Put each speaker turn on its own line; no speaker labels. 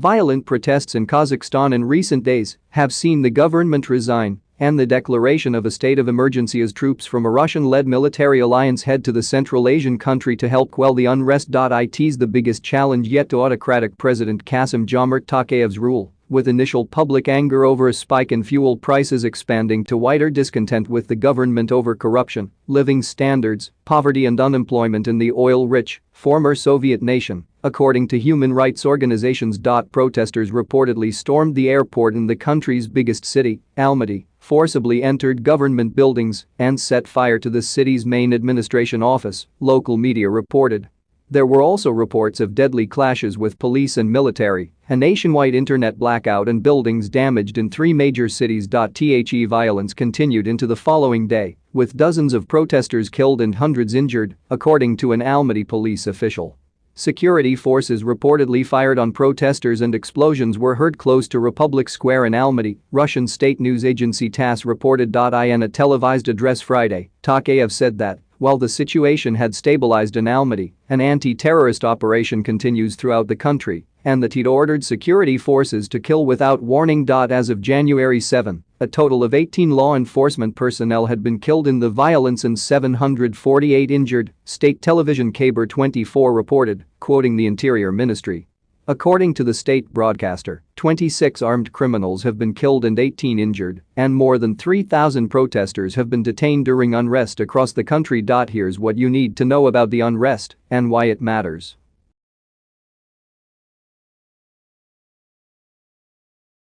Violent protests in Kazakhstan in recent days have seen the government resign and the declaration of a state of emergency as troops from a Russian-led military alliance head to the Central Asian country to help quell the unrest. It's the biggest challenge yet to autocratic President Kassym-Jomart Tokayev's rule, with initial public anger over a spike in fuel prices expanding to wider discontent with the government over corruption, living standards, poverty and unemployment in the oil-rich, former Soviet nation, according to human rights organizations. Protesters reportedly stormed the airport in the country's biggest city, Almaty, forcibly entered government buildings and set fire to the city's main administration office, local media reported. There were also reports of deadly clashes with police and military, a nationwide internet blackout and buildings damaged in 3 major cities. The violence continued into the following day, with dozens of protesters killed and hundreds injured, according to an Almaty police official. Security forces reportedly fired on protesters and explosions were heard close to Republic Square in Almaty, Russian state news agency TASS reported. In a televised address Friday, Tokayev said that, while the situation had stabilized in Almaty, an anti-terrorist operation continues throughout the country, and that he'd ordered security forces to kill without warning. As of January 7, a total of 18 law enforcement personnel had been killed in the violence and 748 injured, state television Khabar 24 reported, quoting the Interior Ministry. According to the state broadcaster, 26 armed criminals have been killed and 18 injured, and more than 3,000 protesters have been detained during unrest across the country. Here's what you need to know about the unrest and why it matters.